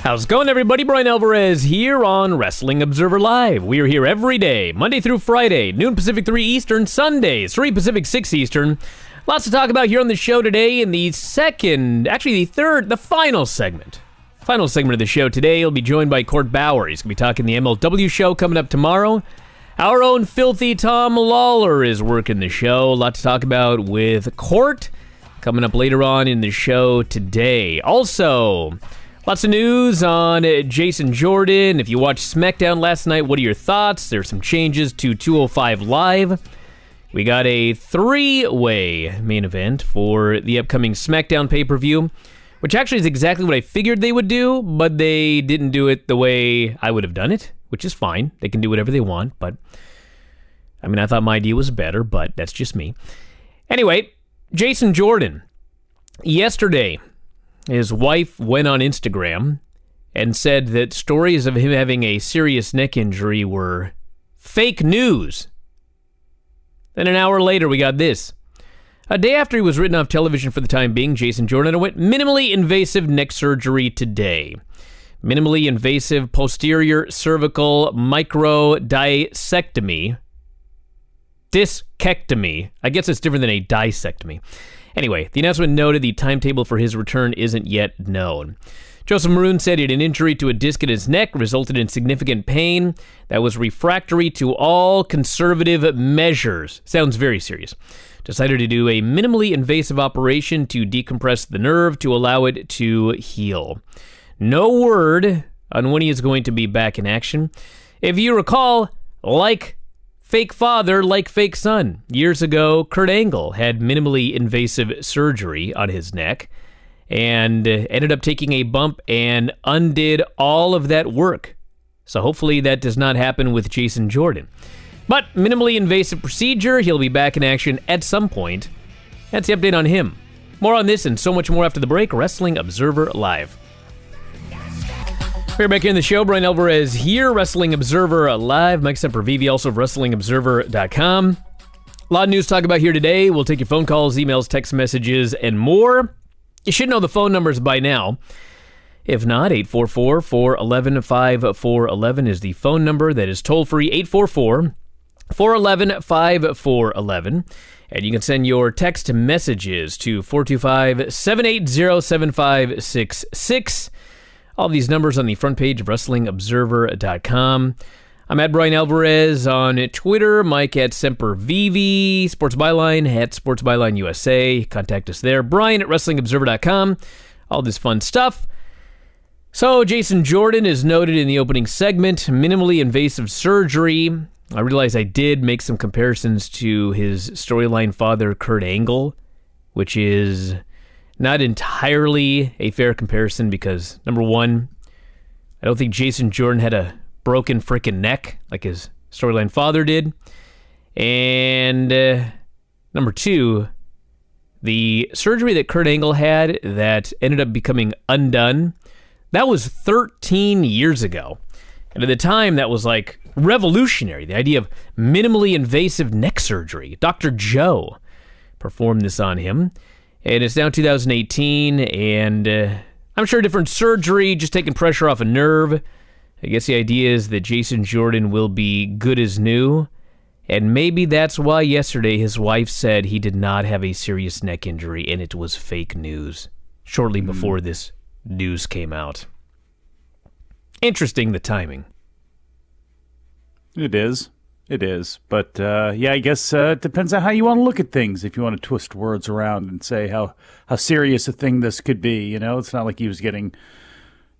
How's it going, everybody? Bryan Alvarez here on Wrestling Observer Live. We are here every day, Monday through Friday, noon Pacific, 3 Eastern, Sundays, 3 Pacific, 6 Eastern. Lots to talk about here on the show today in the final segment. Final segment of the show today, he'll be joined by Court Bauer. He's going to be talking the MLW show coming up tomorrow. Our own filthy Tom Lawler is working the show. A lot to talk about with Court coming up later on in the show today. Also, lots of news on Jason Jordan. If you watched Smackdown last night, what are your thoughts? There's some changes to 205 Live. We got a three-way main event for the upcoming Smackdown pay-per-view, which actually is exactly what I figured they would do, but they didn't do it the way I would have done it, which is fine. They can do whatever they want, but I mean, I thought my idea was better, but that's just me. Anyway, Jason Jordan. Yesterday, his wife went on Instagram and said that stories of him having a serious neck injury were fake news. Then an hour later, we got this. A day after he was written off television for the time being, Jason Jordan underwent minimally invasive neck surgery today. Minimally invasive posterior cervical microdiscectomy. Discectomy. I guess it's different than a disectomy. Anyway, the announcement noted the timetable for his return isn't yet known. Joseph Maroon said he had an injury to a disc in his neck, resulted in significant pain that was refractory to all conservative measures. Sounds very serious. Decided to do a minimally invasive operation to decompress the nerve to allow it to heal. No word on when he is going to be back in action. If you recall, like fake father, like fake son. Years ago, Kurt Angle had minimally invasive surgery on his neck and ended up taking a bump and undid all of that work. So hopefully that does not happen with Jason Jordan. But minimally invasive procedure, he'll be back in action at some point. That's the update on him. More on this and so much more after the break. Wrestling Observer Live. We're back here in the show. Bryan Alvarez here, Wrestling Observer Live. Mike Sempervive, also of WrestlingObserver.com. A lot of news to talk about here today. We'll take your phone calls, emails, text messages, and more. You should know the phone numbers by now. If not, 844-411-5411 is the phone number. That is toll-free, 844-411-5411. And you can send your text messages to 425-780-7566. All these numbers on the front page of WrestlingObserver.com. I'm at Bryan Alvarez on Twitter, Mike at Sempervive, Sports Byline at Sports Byline USA. Contact us there. Bryan at WrestlingObserver.com. All this fun stuff. So, Jason Jordan is noted in the opening segment, minimally invasive surgery. I realize I did make some comparisons to his storyline father, Kurt Angle, which is not entirely a fair comparison because, number one, I don't think Jason Jordan had a broken frickin' neck like his storyline father did. And number two, the surgery that Kurt Angle had that ended up becoming undone, that was 13 years ago. And at the time, that was like revolutionary. The idea of minimally invasive neck surgery. Dr. Joe performed this on him. And it's now 2018, and I'm sure different surgery, just taking pressure off a nerve. I guess the idea is that Jason Jordan will be good as new, and maybe that's why yesterday his wife said he did not have a serious neck injury, and it was fake news, shortly before this news came out. Interesting, the timing. It is. It is. But, yeah, I guess it depends on how you want to look at things. If you want to twist words around and say how serious a thing this could be, you know? It's not like he was getting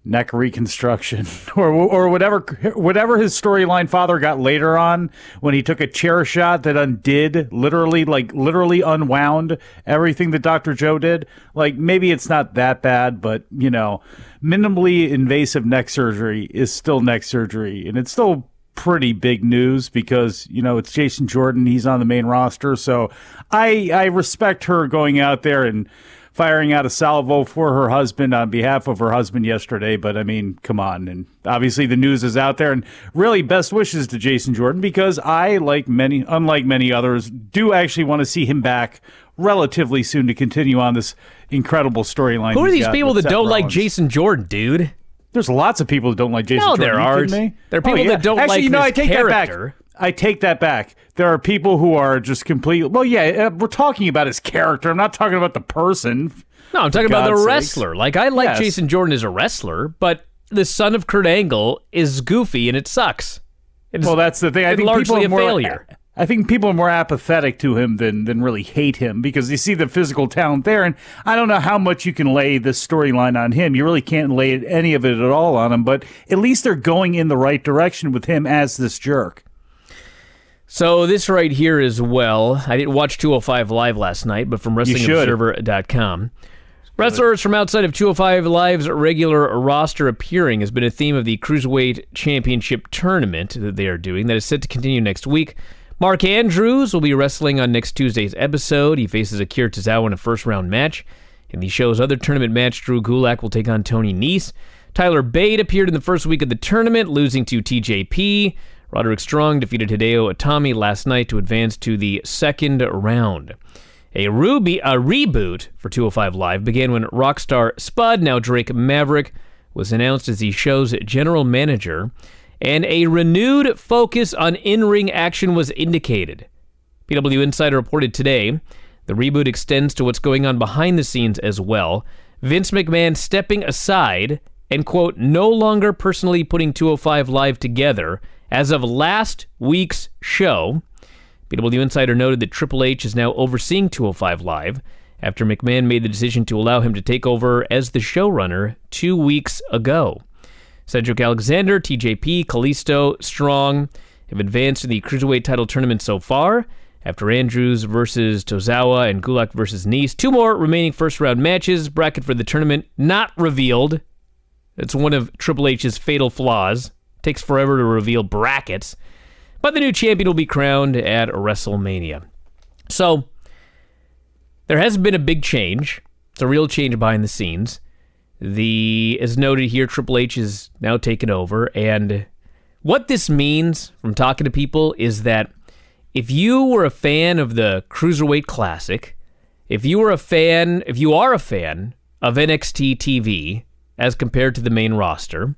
neck reconstruction or whatever his storyline father got later on when he took a chair shot that undid, literally unwound everything that Dr. Joe did. Like, maybe it's not that bad, but, you know, minimally invasive neck surgery is still neck surgery, and it's still pretty big news because, you know, it's Jason Jordan. He's on the main roster. So I respect her going out there and firing out a salvo for her husband on behalf of her husband yesterday. But I mean, come on. And obviously the news is out there, and really best wishes to Jason Jordan because I, unlike many others, do actually want to see him back relatively soon to continue on this incredible storyline. Who are these people that don't like Jason Jordan, dude? There's lots of people that don't like Jason No, Jordan. there Are you aren't. kidding me? There are people that don't Actually, like I his take character. that back. I take that back. There are people who are just completely... Well, yeah, we're talking about his character. I'm not talking about the person. No, I'm talking about the God's wrestler. sakes. Like, I like Yes. Jason Jordan as a wrestler, but the son of Kurt Angle is goofy and it sucks. Well, that's the thing. I think largely people are a more, failure. I think people are more apathetic to him than really hate him because they see the physical talent there. And I don't know how much you can lay this storyline on him. You really can't lay any of it at all on him. But at least they're going in the right direction with him as this jerk. So this right here as well. I didn't watch 205 Live last night, but from WrestlingObserver.com. Wrestlers from outside of 205 Live's regular roster appearing has been a theme of the Cruiserweight Championship tournament that they are doing that is set to continue next week. Mark Andrews will be wrestling on next Tuesday's episode. He faces Akira Tozawa in a first-round match. In the show's other tournament match, Drew Gulak will take on Tony Nese. Tyler Bate appeared in the first week of the tournament, losing to TJP. Roderick Strong defeated Hideo Itami last night to advance to the second round. A reboot for 205 Live began when Rockstar Spud, now Drake Maverick, was announced as the show's general manager, and a renewed focus on in-ring action was indicated. PW Insider reported today the reboot extends to what's going on behind the scenes as well. Vince McMahon stepping aside and, quote, no longer personally putting 205 Live together as of last week's show. PW Insider noted that Triple H is now overseeing 205 Live after McMahon made the decision to allow him to take over as the showrunner 2 weeks ago. Cedric Alexander, TJP, Kalisto, Strong have advanced in the Cruiserweight title tournament so far. After Andrews versus Tozawa and Gulak versus Nese, 2 more remaining first-round matches. Bracket for the tournament not revealed. It's one of Triple H's fatal flaws. Takes forever to reveal brackets. But the new champion will be crowned at WrestleMania. So, there has been a big change. It's a real change behind the scenes. As noted here, Triple H is now taken over, and what this means from talking to people is that if you were a fan of the Cruiserweight Classic, if you are a fan of NXT TV as compared to the main roster,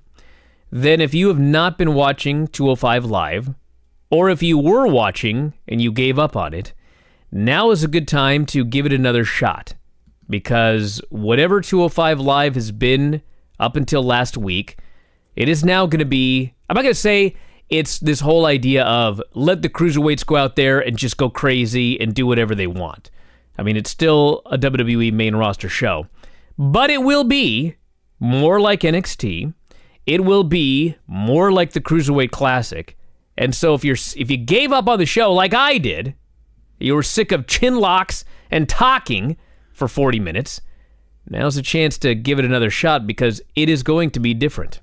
then if you have not been watching 205 Live, or if you were watching and you gave up on it, now is a good time to give it another shot. Because whatever 205 Live has been up until last week, it is now going to be... I'm not going to say it's this whole idea of let the Cruiserweights go out there and just go crazy and do whatever they want. I mean, it's still a WWE main roster show. But it will be more like NXT. It will be more like the Cruiserweight Classic. And so if you gave up on the show like I did, you were sick of chin locks and talking for 40 minutes, now's a chance to give it another shot because it is going to be different.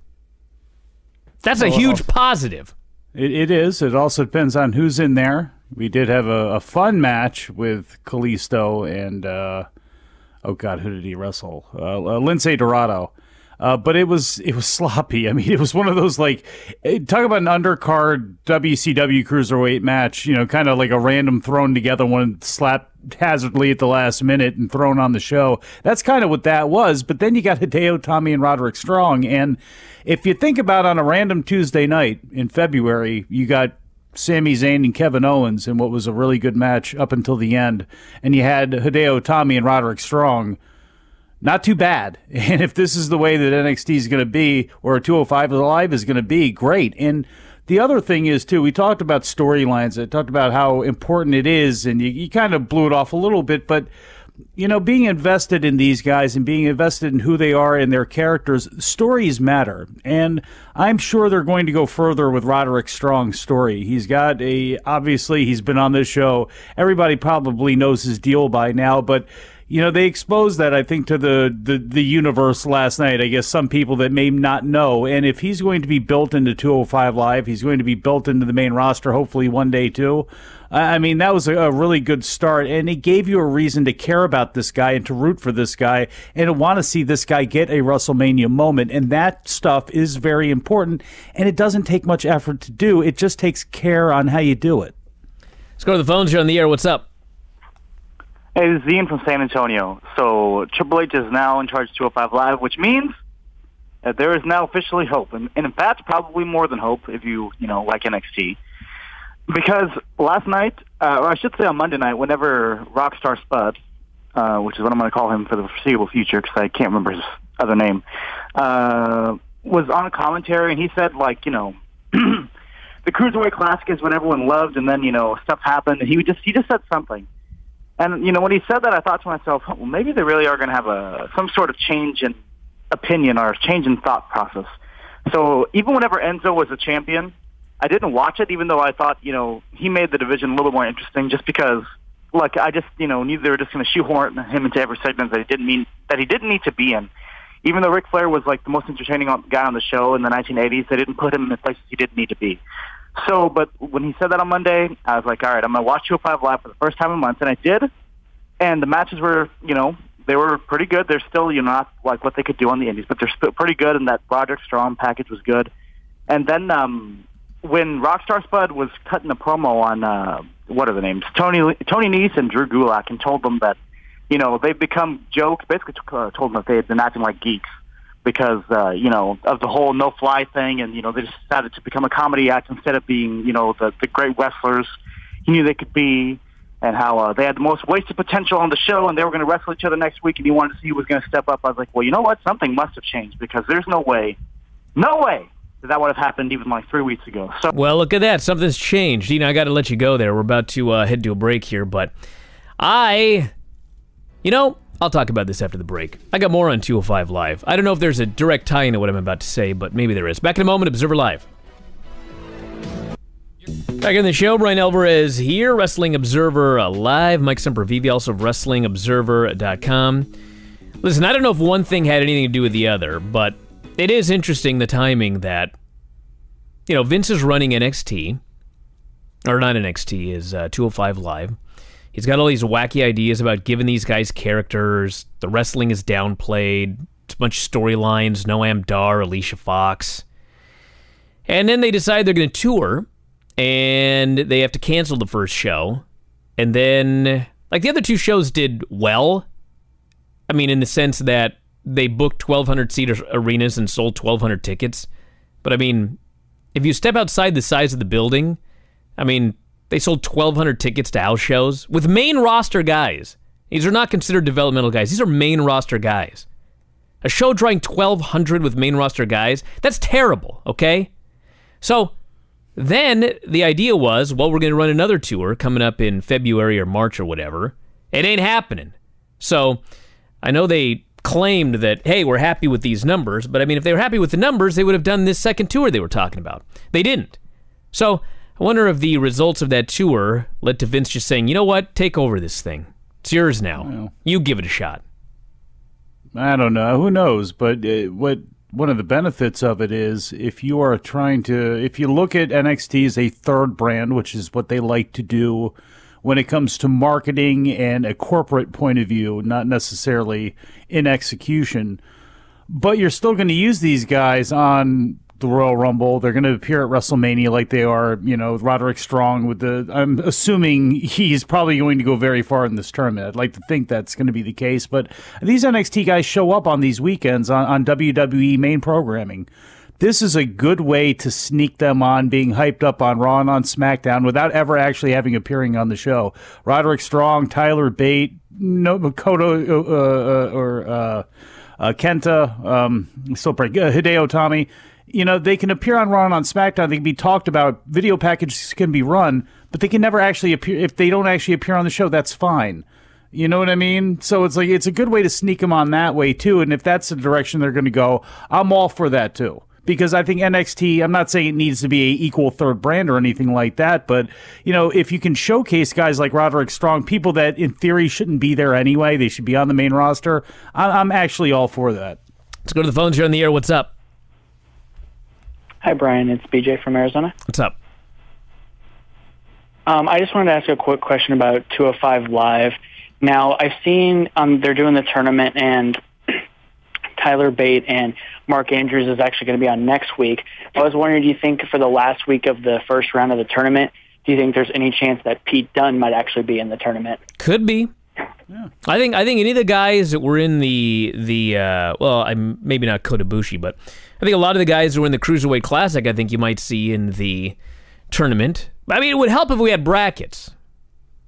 That's a huge positive. It is. It also depends on who's in there. We did have a fun match with Kalisto and, oh God, who did he wrestle? Lince Dorado. But it was sloppy. I mean, it was one of those, like, talk about an undercard WCW Cruiserweight match, kind of like a random thrown together one slapped haphazardly at the last minute and thrown on the show. That's kind of what that was. But then you got Hideo, Tommy, and Roderick Strong. And if you think about on a random Tuesday night in February, you got Sami Zayn and Kevin Owens in what was a really good match up until the end. And you had Hideo, Tommy, and Roderick Strong. Not too bad. And if this is the way that NXT is going to be, or 205 Live is going to be, great. And the other thing is, too, we talked about storylines. I talked about how important it is, and you kind of blew it off a little bit. But, being invested in these guys and being invested in who they are and their characters, stories matter. And I'm sure they're going to go further with Roderick Strong's story. He's got obviously, he's been on this show. Everybody probably knows his deal by now, but they exposed that, I think, to the universe last night. I guess some people that may not know. And if he's going to be built into 205 Live, he's going to be built into the main roster, hopefully one day too. I mean, that was a really good start. And it gave you a reason to care about this guy and to root for this guy and to want to see this guy get a WrestleMania moment. And that stuff is very important. And it doesn't take much effort to do. It just takes care on how you do it. Let's go to the phones. You're on the air. What's up? Hey, this is Ian from San Antonio. So Triple H is now in charge of 205 Live, which means there is now officially hope, and in fact, probably more than hope if you like NXT. Because last night, or I should say on Monday night, whenever Rockstar Spud, which is what I'm going to call him for the foreseeable future because I can't remember his other name, was on commentary, and he said, the Cruiserweight Classic is what everyone loved, and then, stuff happened, and he just said something. And, when he said that, I thought to myself, well, maybe they really are going to have some sort of change in opinion or change in thought process. So even whenever Enzo was a champion, I didn't watch it, even though I thought, he made the division a little more interesting just because, I just, knew they were just going to shoehorn him into every segment that he didn't need to be in. Even though Ric Flair was, the most entertaining guy on the show in the 1980s, they didn't put him in places he didn't need to be. So, but when he said that on Monday, I was like, all right, I'm going to watch 205 Live for the first time in months, and I did. And the matches were, they were pretty good. They're still, not like what they could do on the Indies, but they're still pretty good, and that Roderick Strong package was good. And then when Rockstar Spud was cutting a promo on, what are the names? Tony Nese and Drew Gulak, and told them that, they've become jokes, basically told them that they had been acting like geeks because, of the whole no-fly thing, and, they just decided to become a comedy act instead of being, the great wrestlers he knew they could be, and how they had the most wasted potential on the show, and they were going to wrestle each other next week, and he wanted to see who was going to step up. I was like, well, you know what? Something must have changed, because there's no way that would have happened even 3 weeks ago. So, well, look at that. Something's changed. I got to let you go there. We're about to head to a break here, but I'll talk about this after the break. I got more on 205 Live. I don't know if there's a direct tie into what I'm about to say, but maybe there is. Back in a moment, Observer Live. Back in the show, Bryan Alvarez here, Wrestling Observer Live. Mike Sempervive, also of WrestlingObserver.com. Listen, I don't know if one thing had anything to do with the other, but it is interesting, the timing that, Vince is running NXT, or not NXT, is 205 Live. He's got all these wacky ideas about giving these guys characters. The wrestling is downplayed. It's a bunch of storylines. Noam Dar, Alicia Fox. And then they decide they're going to tour, and they have to cancel the first show. And then, the other two shows did well. I mean, in the sense that they booked 1,200-seat arenas and sold 1,200 tickets. But, I mean, if you step outside the size of the building, they sold 1,200 tickets to house shows with main roster guys. These are not considered developmental guys. These are main roster guys. A show drawing 1,200 with main roster guys, that's terrible, okay? So then the idea was, well, we're going to run another tour coming up in February or March or whatever. It ain't happening. So I know they claimed that, hey, we're happy with these numbers, but if they were happy with the numbers, they would have done this second tour they were talking about. They didn't. So I wonder if the results of that tour led to Vince just saying, you know what, take over this thing. It's yours now. Well, you give it a shot. I don't know. Who knows? But one of the benefits of it is if you look at NXT as a third brand, which is what they like to do when it comes to marketing and a corporate point of view, not necessarily in execution, but you're still going to use these guys on the Royal Rumble. They're going to appear at WrestleMania like they are, Roderick Strong I'm assuming he's probably going to go very far in this tournament. I'd like to think that's going to be the case, but these NXT guys show up on these weekends on WWE main programming. This is a good way to sneak them on, being hyped up on Raw and on SmackDown without ever actually appearing on the show. Roderick Strong, Tyler Bate, Makoto, Kenta, Hideo Itami. They can appear on Raw and on SmackDown. They can be talked about. Video packages can be run, but they can never actually appear. If they don't actually appear on the show, that's fine. You know what I mean? So it's a good way to sneak them on that way, too. And if that's the direction they're going to go, I'm all for that, too. Because I think NXT, I'm not saying it needs to be an equal third brand or anything like that, but, if you can showcase guys like Roderick Strong, people that in theory shouldn't be there anyway, they should be on the main roster, I'm actually all for that. Let's go to the phones. You're on the air. What's up? Hi, Brian. It's BJ from Arizona. What's up? I just wanted to ask you a quick question about 205 Live. Now, I've seen they're doing the tournament, and Tyler Bate and Mark Andrews is actually going to be on next week. I was wondering, do you think for the last week of the first round of the tournament, do you think there's any chance that Pete Dunne might actually be in the tournament? Could be. I think any of the guys that were in I'm maybe not Kota Ibushi, but I think a lot of the guys who were in the Cruiserweight Classic, I think you might see in the tournament. I mean, it would help if we had brackets.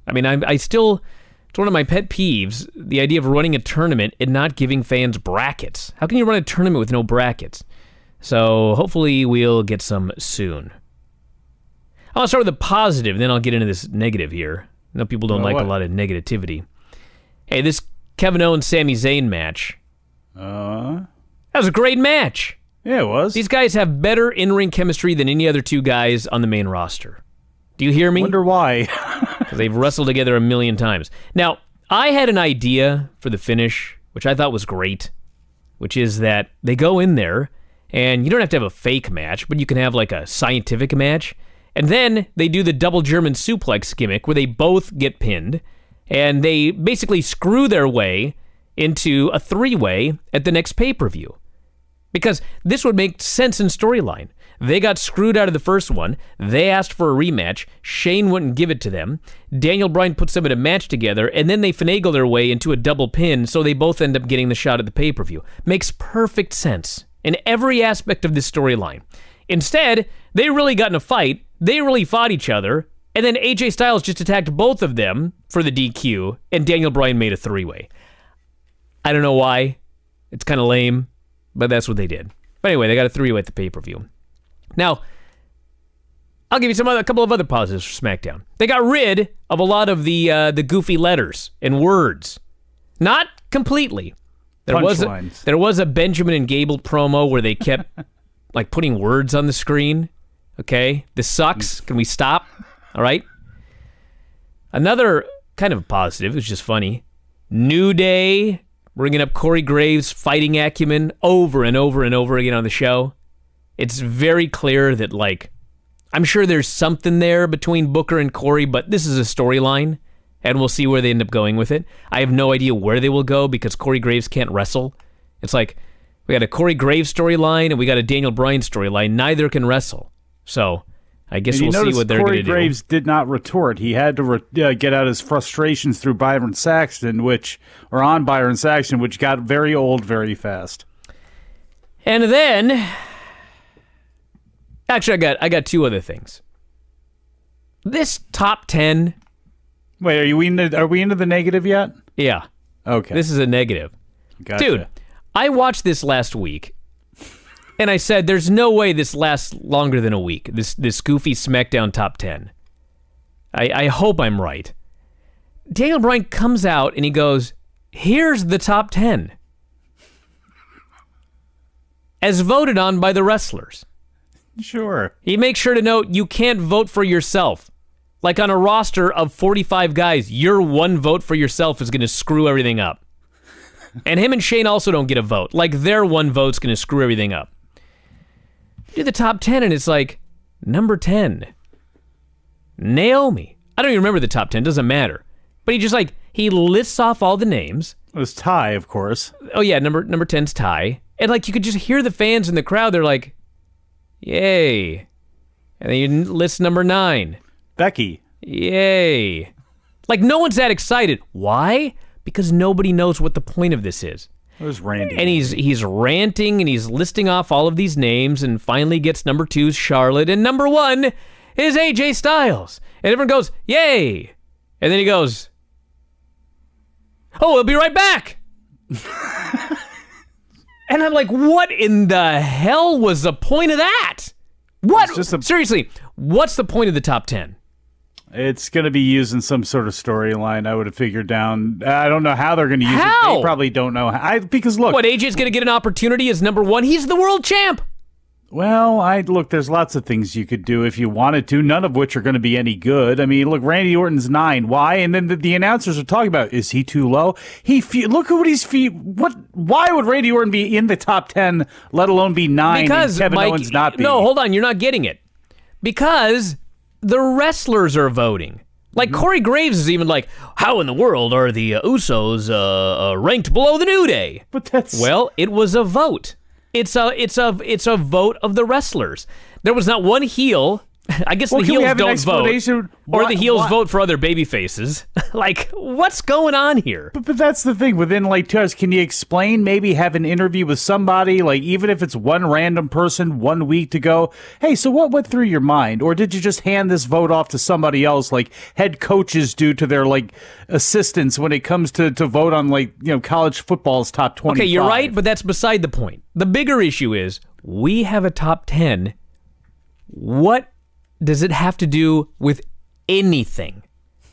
I mean, it's one of my pet peeves, the idea of running a tournament and not giving fans brackets. How can you run a tournament with no brackets? So hopefully we'll get some soon. I'll start with a positive, then I'll get into this negative here. I know people don't like a lot of negativity. Hey, this Kevin Owens-Sami Zayn match. That was a great match. Yeah, it was. These guys have better in-ring chemistry than any other two guys on the main roster. Do you hear me? Wonder why. Because they've wrestled together a million times. Now, I had an idea for the finish, which I thought was great, which is that they go in there, and you don't have to have a fake match, but you can have like a scientific match, and then they do the double German suplex gimmick where they both get pinned, and they basically screw their way into a three-way at the next pay-per-view. Because this would make sense in storyline. They got screwed out of the first one. They asked for a rematch. Shane wouldn't give it to them. Daniel Bryan puts them in a match together, and then they finagle their way into a double pin, so they both end up getting the shot at the pay-per-view. Makes perfect sense in every aspect of this storyline. Instead, they really got in a fight. They really fought each other, and then AJ Styles just attacked both of them for the DQ, and Daniel Bryan made a three-way. I don't know why. It's kind of lame, but that's what they did. But anyway, they got a three-way at the pay-per-view. Now, I'll give you a couple of other positives for SmackDown. They got rid of a lot of the goofy letters and words. Not completely. There was a Benjamin and Gable promo where they kept like putting words on the screen. Okay, this sucks. Can we stop? All right. Another kind of positive, it's just funny. New Day bringing up Corey Graves' fighting acumen over and over and over again on the show. It's very clear that, like, I'm sure there's something there between Booker and Corey, but this is a storyline, and we'll see where they end up going with it. I have no idea where they will go because Corey Graves can't wrestle. It's like, we got a Corey Graves storyline and we got a Daniel Bryan storyline. Neither can wrestle. So, I guess we'll see what they're going to do. Corey Graves did not retort. He had to get out his frustrations through Byron Saxton, which got very old very fast. And then... Actually, I got two other things. This top 10... Wait, are we into the negative yet? Yeah. Okay. This is a negative. Gotcha. Dude, I watched this last week, and I said, there's no way this lasts longer than a week, this goofy SmackDown top 10. I hope I'm right. Daniel Bryan comes out, and he goes, here's the top 10. As voted on by the wrestlers. Sure. He makes sure to note you can't vote for yourself. Like on a roster of 45 guys, your one vote for yourself is going to screw everything up. And him and Shane also don't get a vote. Like their one vote's going to screw everything up. Do the top 10 and it's like, number 10, Naomi. I don't even remember the top 10, doesn't matter. But he lists off all the names. It was Ty, of course. Oh yeah, number 10's Ty. And like you could just hear the fans in the crowd, they're like, yay. And then you list number 9. Becky. Yay. Like, no one's that excited. Why? Because nobody knows what the point of this is. Where's Randy? And he's ranting, and he's listing off all of these names, and finally gets number 2's Charlotte, and number 1 is AJ Styles. And everyone goes, yay. And then he goes, oh, we'll be right back. And I'm like, what in the hell was the point of that? What? Seriously, what's the point of the top 10? It's going to be used in some sort of storyline, I would have figured down. I don't know how they're going to use it. They probably don't know how. Because look. What, AJ's going to get an opportunity as number 1? He's the world champ. Well, look, there's lots of things you could do if you wanted to, none of which are going to be any good. I mean, look, Randy Orton's 9. Why? And then the announcers are talking about, is he too low? Look at what he's... Why would Randy Orton be in the top 10, let alone be 9, because and Kevin Owens not be? No, hold on, you're not getting it. Because the wrestlers are voting. Like, Corey Graves is even like, how in the world are the Usos ranked below the New Day? But that's... Well, it was a vote. It's a vote of the wrestlers. There was not one heel I guess Well, the can we heels have an don't vote. explanation? Or the heels Why- vote for other baby faces. Like, what's going on here? But that's the thing. Within like 2 hours, can you explain? Maybe have an interview with somebody, like even if it's one random person 1 week to go. Hey, so what went through your mind? Or did you just hand this vote off to somebody else, like head coaches do to their like assistants when it comes to vote on like college football's top 25? Okay, you're right, but that's beside the point. The bigger issue is we have a top 10. What does it have to do with anything?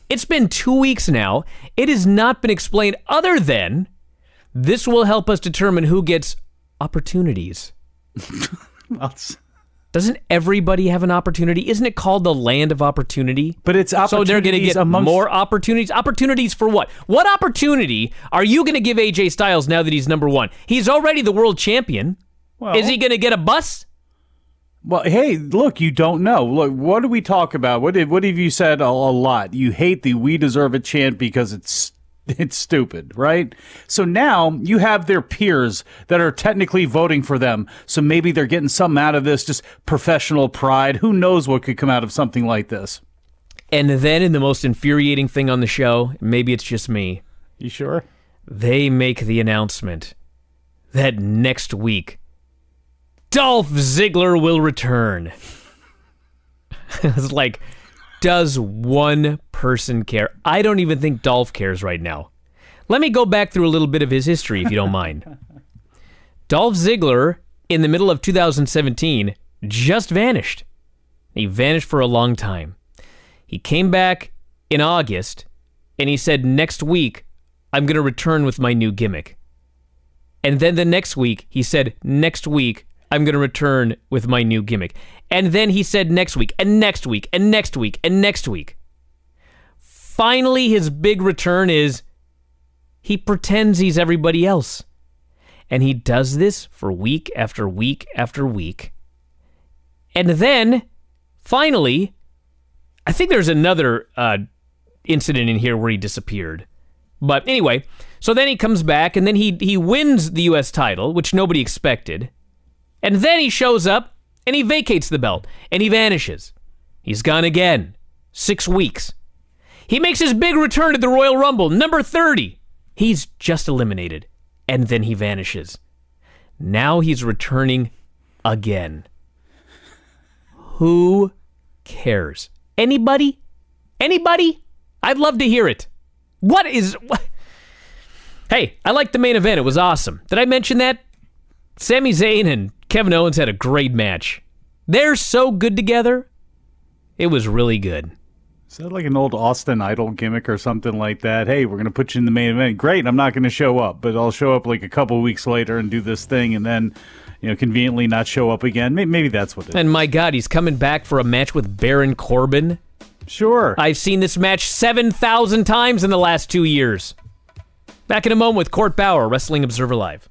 It's been 2 weeks now. It has not been explained other than this will help us determine who gets opportunities. Doesn't everybody have an opportunity? Isn't it called the land of opportunity? But it's opportunities. So they're going to get amongst... more opportunities? Opportunities for what? What opportunity are you going to give AJ Styles now that he's number one? He's already the world champion. Well, is he going to get a bus? Well, hey, look, you don't know. Look, what do we talk about? What have you said a lot? You hate the "we deserve a" chant because it's stupid, right? So now you have their peers that are technically voting for them. So maybe they're getting something out of this, just professional pride. Who knows what could come out of something like this? And then in the most infuriating thing on the show, maybe it's just me. You sure? They make the announcement that next week Dolph Ziggler will return. It's like, does one person care? I don't even think Dolph cares right now. Let me go back through a little bit of his history, if you don't mind. Dolph Ziggler, in the middle of 2017, just vanished. He vanished for a long time. He came back in August, and he said, next week, I'm going to return with my new gimmick. And then the next week, he said, next week, I'm going to return with my new gimmick. And then he said next week, and next week, and next week, and next week. Finally, his big return is he pretends he's everybody else. And he does this for week after week after week. And then, finally, I think there's another incident in here where he disappeared. But anyway, so then he comes back, and then he wins the U.S. title, which nobody expected. And then he shows up, and he vacates the belt, and he vanishes. He's gone again. 6 weeks. He makes his big return at the Royal Rumble, number 30. He's just eliminated, and then he vanishes. Now he's returning again. Who cares? Anybody? Anybody? I'd love to hear it. What? Hey, I liked the main event. It was awesome. Did I mention that? Sami Zayn and Kevin Owens had a great match. They're so good together. It was really good. Is that like an old Austin Idol gimmick or something like that? Hey, we're going to put you in the main event. Great, I'm not going to show up, but I'll show up like a couple weeks later and do this thing and then, conveniently not show up again. Maybe that's what it is. And my God, he's coming back for a match with Baron Corbin. Sure. I've seen this match 7,000 times in the last 2 years. Back in a moment with Court Bauer, Wrestling Observer Live.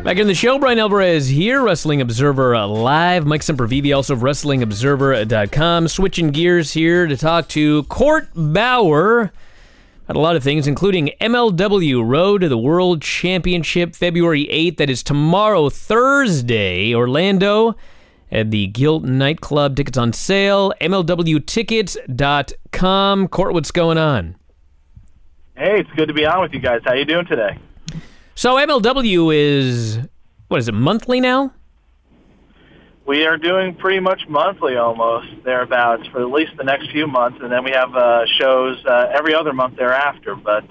Back in the show, Bryan Alvarez here, Wrestling Observer Live. Mike Sempervive, also of WrestlingObserver.com. Switching gears here to talk to Court Bauer about a lot of things, including MLW Road to the World Championship, February 8th. That is tomorrow, Thursday, Orlando, at the Gilt Nightclub. Tickets on sale, MLWtickets.com. Court, what's going on? Hey, it's good to be on with you guys. How you doing today? So MLW is, what is it, monthly now? We are doing pretty much monthly almost, thereabouts, for at least the next few months, and then we have shows every other month thereafter. But,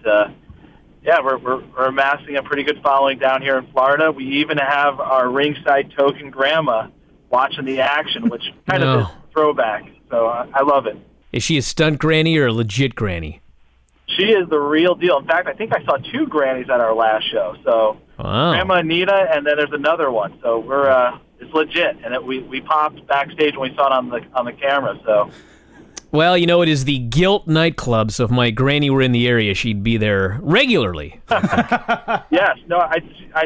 yeah, we're amassing a pretty good following down here in Florida. We even have our ringside token grandma watching the action, which kind of is a throwback. So I love it. Is she a stunt granny or a legit granny? She is the real deal. In fact, I think I saw 2 grannies at our last show. So wow. Grandma Anita, and then there's another one. So we're it's legit, and we popped backstage when we saw it on the camera. So, well, it is the Gilt Nightclub. So if my granny were in the area, she'd be there regularly. Yes, no, I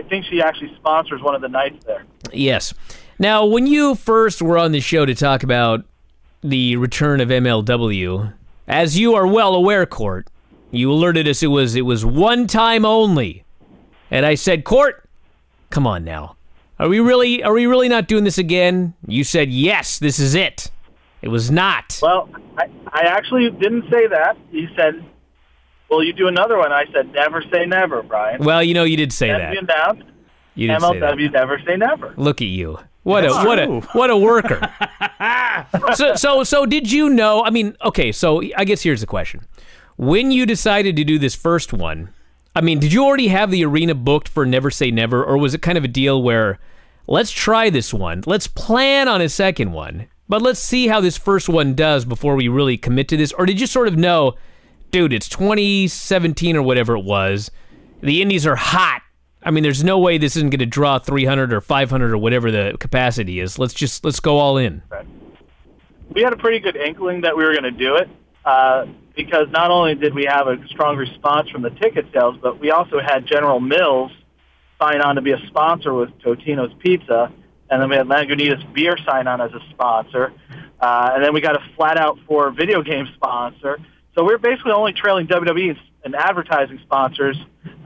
think she actually sponsors one of the nights there. Yes. Now, when you first were on the show to talk about the return of MLW, as you are well aware, Court, you alerted us it was one time only. And I said, Court, come on now. Are we really not doing this again? You said, yes, this is it. It was not. Well, I actually didn't say that. You said, will you do another one? I said, never say never, Bryan. Well, you did say that. You announced, you did say that. MLW never say never. Look at you. What a worker. So did you know, I mean, okay, so I guess here's the question. When you decided to do this first one, I mean, did you already have the arena booked for Never Say Never, or was it kind of a deal where, let's try this one, let's plan on a second one, but let's see how this first one does before we really commit to this? Or did you sort of know, dude, it's 2017 or whatever it was, the Indies are hot, I mean, there's no way this isn't going to draw 300 or 500 or whatever the capacity is. Let's go all in. Right. We had a pretty good inkling that we were going to do it because not only did we have a strong response from the ticket sales, but we also had General Mills sign on to be a sponsor with Totino's Pizza, and then we had Lagunitas Beer sign on as a sponsor, and then we got a flat-out for video game sponsor. So we're basically only trailing WWE and advertising sponsors,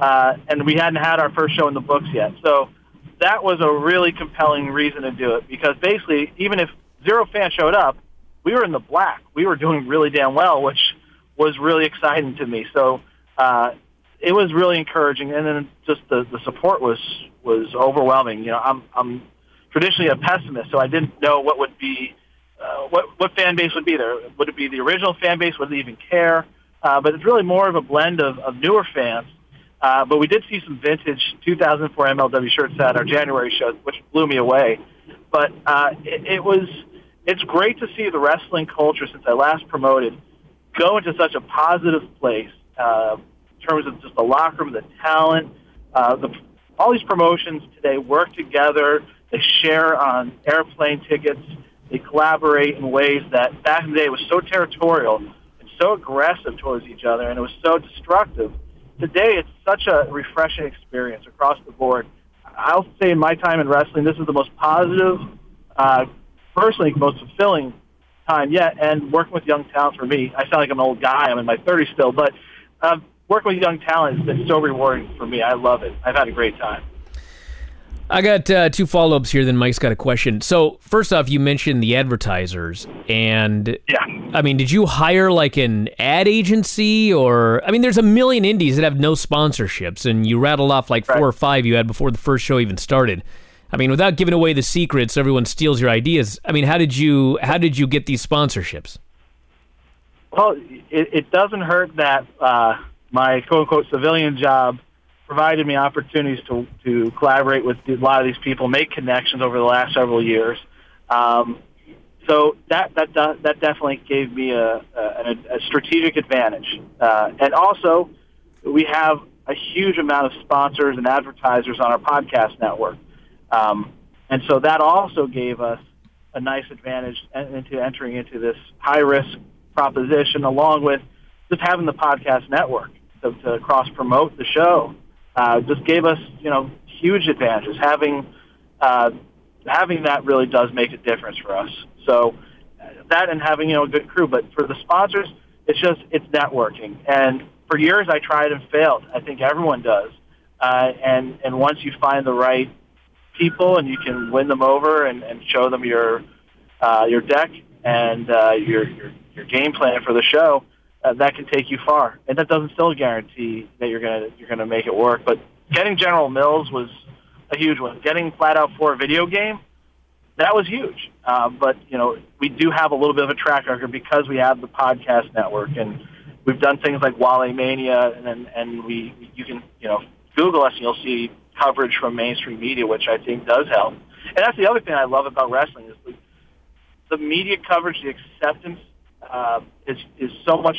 and we hadn't had our first show in the books yet. So that was a really compelling reason to do it, because basically, even if 0 fans showed up, we were in the black. We were doing really damn well, which was really exciting to me. So it was really encouraging, and then just the support was overwhelming. You know, I'm traditionally a pessimist, so I didn't know what would be what fan base would be there. Would it be the original fan base? Would they even care? But it's really more of a blend of newer fans. But we did see some vintage 2004 MLW shirts at our January show, which blew me away. But it's great to see the wrestling culture since I last promoted go into such a positive place in terms of just the locker room, the talent. All these promotions today work together. They share on airplane tickets. They collaborate in ways that back in the day was so territorial and so aggressive towards each other, and it was so destructive. Today, it's such a refreshing experience across the board. I'll say in my time in wrestling, this is the most positive, personally, most fulfilling time yet, and working with young talent for me. I sound like I'm an old guy. I'm in my 30s still, but working with young talent has been so rewarding for me. I love it. I've had a great time. I got 2 follow-ups here, then Mike's got a question. So, first off, you mentioned the advertisers, and, yeah. I mean, did you hire, like, an ad agency, or, I mean, there's a million indies that have no sponsorships, and you rattled off, like, 4 or 5 you had before the first show even started. I mean, without giving away the secrets, so everyone steals your ideas, I mean, how did you get these sponsorships? Well, it doesn't hurt that my quote-unquote civilian job provided me opportunities to collaborate with a lot of these people, make connections over the last several years. So that definitely gave me a strategic advantage. And also, we have a huge amount of sponsors and advertisers on our podcast network. And so that also gave us a nice advantage into entering into this high-risk proposition, along with just having the podcast network to cross-promote the show. Just gave us, huge advantages. Having that really does make a difference for us. So that and having, a good crew. But for the sponsors, it's networking. And for years I tried and failed. I think everyone does. And once you find the right people and you can win them over and show them your deck and your game plan for the show, that can take you far, and that doesn't still guarantee that you're gonna make it work. But getting General Mills was a huge one. Getting Flat Out for a video game, that was huge. But we do have a little bit of a track record because we have the podcast network, and we've done things like Wale Mania, and you can Google us and you'll see coverage from mainstream media, which I think does help. And that's the other thing I love about wrestling is the media coverage, the acceptance. Is so much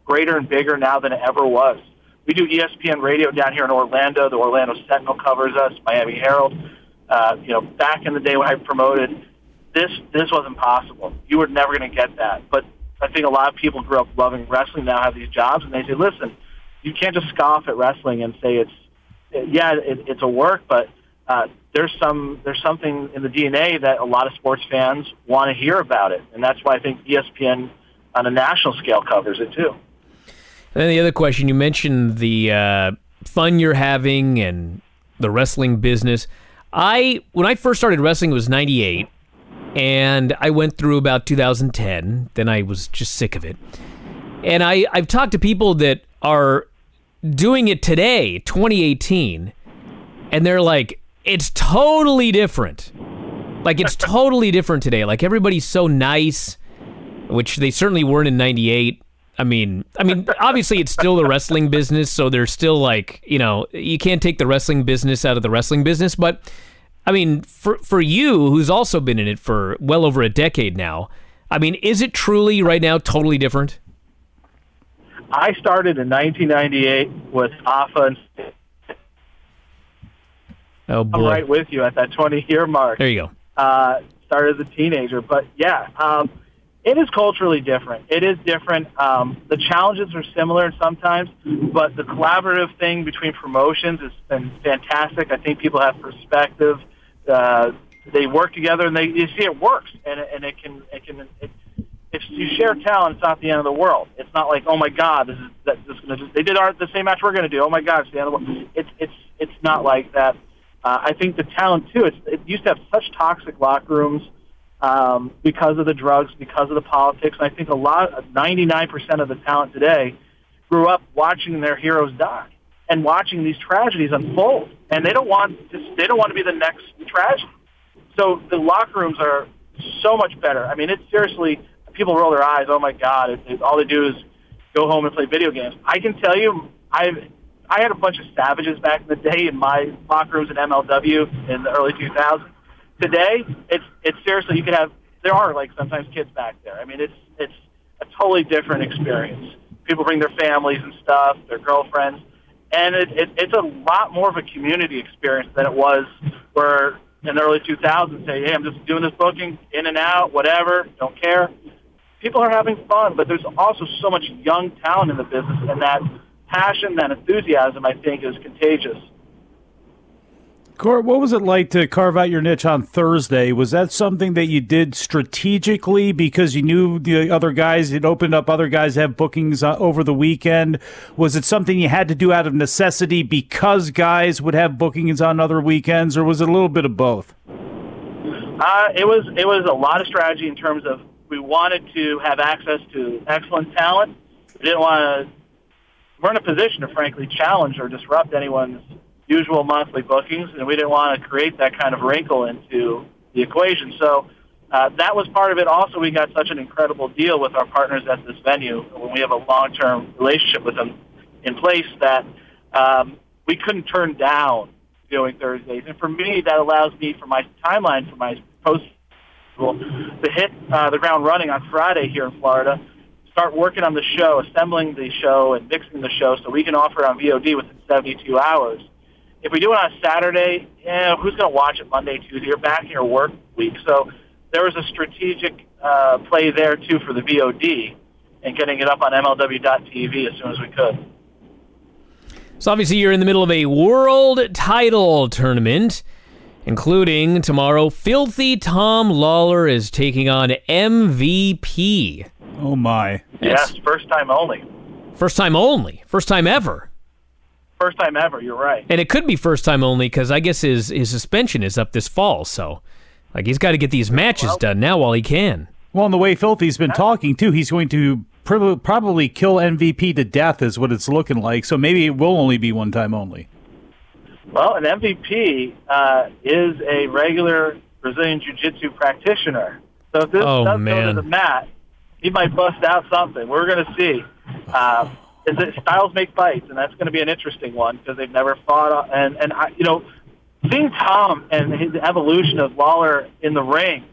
greater and bigger now than it ever was. We do ESPN radio down here in Orlando. The Orlando Sentinel covers us, Miami Herald. Back in the day when I promoted, this wasn't possible. You were never going to get that. But I think a lot of people grew up loving wrestling now have these jobs, and they say, listen, you can't just scoff at wrestling and say it's a work, but there's something in the DNA that a lot of sports fans want to hear about it, and that's why I think ESPN on a national scale covers it too. And then the other question, you mentioned the fun you're having and the wrestling business. When I first started wrestling, it was 98, and I went through about 2010. Then I was just sick of it. And I've talked to people that are doing it today, 2018, and they're like, it's totally different. Like, it's totally different today. Like, everybody's so nice, which they certainly weren't in 98. I mean, obviously it's still the wrestling business, so there's still like, you can't take the wrestling business out of the wrestling business. But I mean, for you, who's also been in it for well over a decade now, I mean, is it truly right now totally different? I started in 1998 with AFA and oh boy. I'm right with you at that 20-year mark. There you go. Started as a teenager, but yeah, it is culturally different. It is different. The challenges are similar sometimes, but the collaborative thing between promotions has been fantastic. I think people have perspective. They work together, and you see it works. And if you share talent, it's not the end of the world. It's not like, oh my God, they did the same match we're going to do. Oh my God, it's the end of the world. It's not like that. I think the talent too. It used to have such toxic locker rooms. Because of the drugs, because of the politics. And I think 99% of the talent today grew up watching their heroes die and watching these tragedies unfold. And they don't want to be the next tragedy. So the locker rooms are so much better. I mean, it's seriously, people roll their eyes. Oh my God! All they do is go home and play video games. I can tell you, I had a bunch of savages back in the day in my locker rooms at MLW in the early 2000s. Today, it's seriously, there are like sometimes kids back there. I mean, it's a totally different experience. People bring their families and stuff, their girlfriends, and it's a lot more of a community experience than it was where in the early 2000s, say, hey, I'm just doing this booking, in and out, whatever, don't care. People are having fun, but there's also so much young talent in the business, and that passion, that enthusiasm, I think, is contagious. Court, what was it like to carve out your niche on Thursday? Was that something that you did strategically because you knew the other guys, it opened up other guys to have bookings over the weekend? Was it something you had to do out of necessity because guys would have bookings on other weekends, or was it a little bit of both? It was a lot of strategy in terms of we wanted to have access to excellent talent. We're in a position to frankly challenge or disrupt anyone's usual monthly bookings, and we didn't want to create that kind of wrinkle into the equation. So that was part of it. Also, we got such an incredible deal with our partners at this venue when we have a long-term relationship with them in place that we couldn't turn down doing Thursdays. And for me, that allows me, for my timeline, for my post to hit the ground running on Friday here in Florida, start working on the show, assembling the show, and mixing the show so we can offer it on VOD within 72 hours. If we do it on a Saturday, who's going to watch it Monday, Tuesday? You're back in your work week. So there was a strategic play there, too, for the VOD and getting it up on MLW.TV as soon as we could. So obviously you're in the middle of a world title tournament, including tomorrow, Filthy Tom Lawler is taking on MVP. Oh, my. Yes, first time only. First time only. First time ever. First time ever, you're right. And it could be first time only because I guess his suspension is up this fall. So, like, he's got to get these matches done now while he can. Well, and the way Filthy's been talking, too, he's going to probably kill MVP to death is what it's looking like. So maybe it will only be one time only. Well, an MVP is a regular Brazilian Jiu-Jitsu practitioner. So if this does go to the mat, he might bust out something. We're going to see. Is it styles make fights, and that's going to be an interesting one because they've never fought. And seeing Tom and his evolution of Lawler in the ring,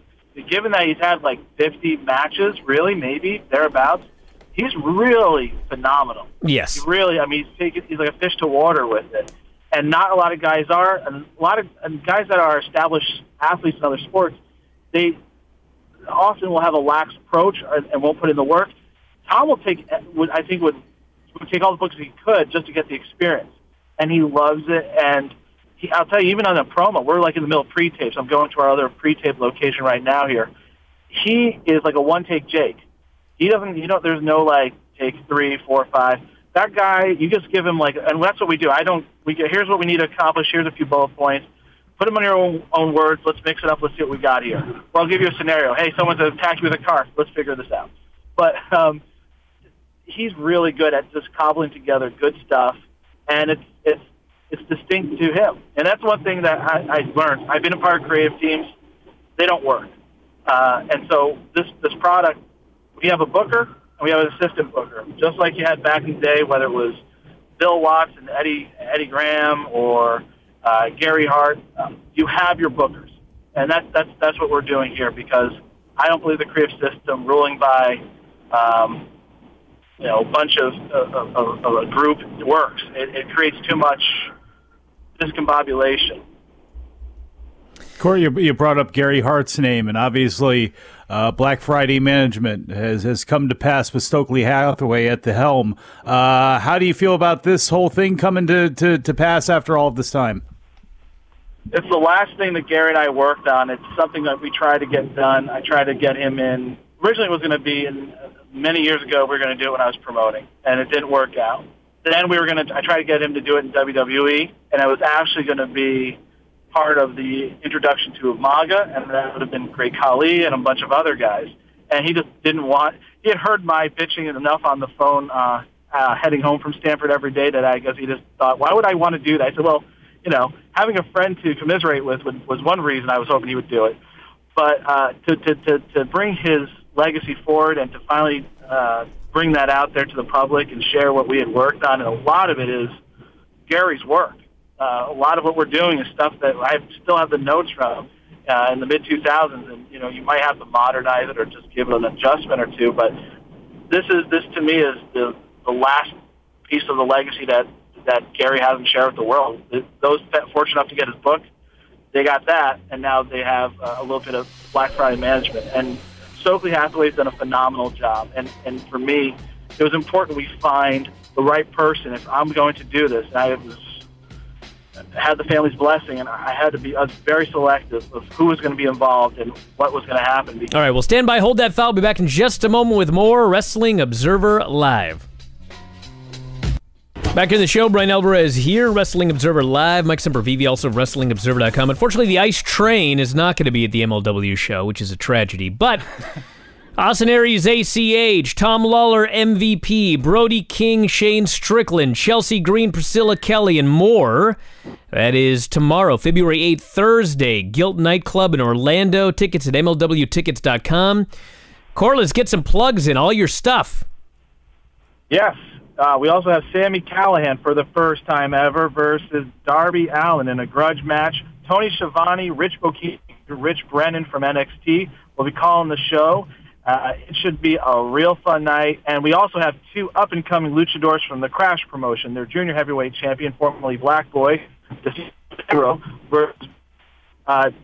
given that he's had like 50 matches, really, maybe thereabouts, he's really phenomenal. Yes, he's like a fish to water with it, and not a lot of guys are. And a lot of guys that are established athletes in other sports, they often will have a lax approach and won't put in the work. Tom will take all the books he could just to get the experience, and he loves it. And I'll tell you, even on the promo, we're like in the middle of pre-tapes. I'm going to our other pre-tape location right now here. He is like a one-take Jake. He doesn't, there's no like take 3, 4, 5. That guy, you just give him like, and that's what we do. Here's what we need to accomplish. Here's a few bullet points. put them in your own words. Let's mix it up. Let's see what we got here. Or I'll give you a scenario. Hey, someone's attacked you with a car. Let's figure this out. But he's really good at just cobbling together good stuff, and it's distinct to him. And that's one thing that I learned. I've been a part of creative teams. They don't work. And so this product, we have a booker and we have an assistant booker, just like you had back in the day, whether it was Bill Watts and Eddie Graham or Gary Hart. You have your bookers, and that's what we're doing here, because I don't believe the creative system ruling by a bunch of a group works. It creates too much discombobulation. Court, you brought up Gary Hart's name, and obviously Black Friday management has come to pass with Stokely Hathaway at the helm. How do you feel about this whole thing coming to pass after all of this time? It's the last thing that Gary and I worked on. It's something that we tried to get done. I tried to get him in. Originally it was going to be many years ago. We were going to do it when I was promoting, and it didn't work out. Then I tried to get him to do it in WWE, and it was actually going to be part of the introduction to Umaga, and that would have been Great Khali and a bunch of other guys. And he just didn't want. He had heard my bitching enough on the phone heading home from Stanford every day that I guess he just thought, why would I want to do that? I said, well, having a friend to commiserate with was one reason I was hoping he would do it. But to bring his legacy forward and to finally bring that out there to the public and share what we had worked on, and a lot of it is Gary's work. A lot of what we're doing is stuff that I still have the notes from in the mid-2000s, and you might have to modernize it or just give it an adjustment or two. But this to me is the last piece of the legacy that Gary hasn't shared with the world. Those fortunate enough to get his book, they got that, and now they have a little bit of Black Friday management. And Stokely Hathaway's done a phenomenal job. And for me, it was important we find the right person. If I'm going to do this, and I had the family's blessing, and I was very selective of who was going to be involved and what was going to happen. All right, well, stand by, hold that thought. I'll be back in just a moment with more Wrestling Observer Live. Back in the show, Bryan Alvarez here, Wrestling Observer Live. Mike Sempervive, also of WrestlingObserver.com. Unfortunately, the Ice Train is not going to be at the MLW show, which is a tragedy. But Austin Aries, ACH, Tom Lawler, MVP, Brody King, Shane Strickland, Chelsea Green, Priscilla Kelly, and more. That is tomorrow, February 8th, Thursday, Guilt Nightclub in Orlando. Tickets at MLWtickets.com. Court, let's get some plugs in, all your stuff. Yes. We also have Sami Callihan for the first time ever versus Darby Allin in a grudge match. Tony Schiavone, Rich Bokeh, Rich Brennan from NXT will be calling the show. It should be a real fun night. And we also have two up-and-coming luchadors from the Crash promotion. Their junior heavyweight champion, formerly Black Boy, versus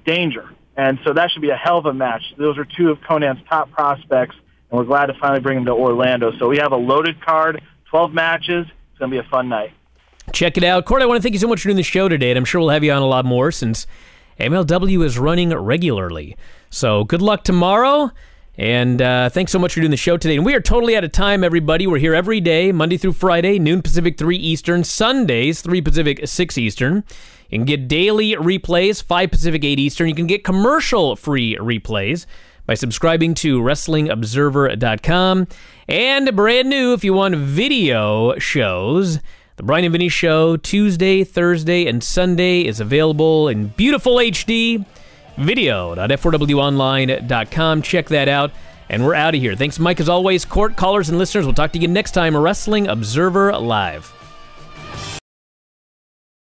Danger. And so that should be a hell of a match. Those are two of Conan's top prospects, and we're glad to finally bring them to Orlando. So we have a loaded card. 12 matches. It's going to be a fun night. Check it out. Court, I want to thank you so much for doing the show today, and I'm sure we'll have you on a lot more since MLW is running regularly. So good luck tomorrow, and thanks so much for doing the show today. And we are totally out of time, everybody. We're here every day, Monday through Friday, noon Pacific, 3 Eastern, Sundays, 3 Pacific, 6 Eastern. You can get daily replays, 5 Pacific, 8 Eastern. You can get commercial-free replays by subscribing to WrestlingObserver.com. And brand new, if you want video shows, the Bryan and Vinny Show, Tuesday, Thursday, and Sunday is available in beautiful HD, video.f4wonline.com. Check that out, and we're out of here. Thanks, Mike, as always. Court, callers, and listeners, we'll talk to you next time. Wrestling Observer Live.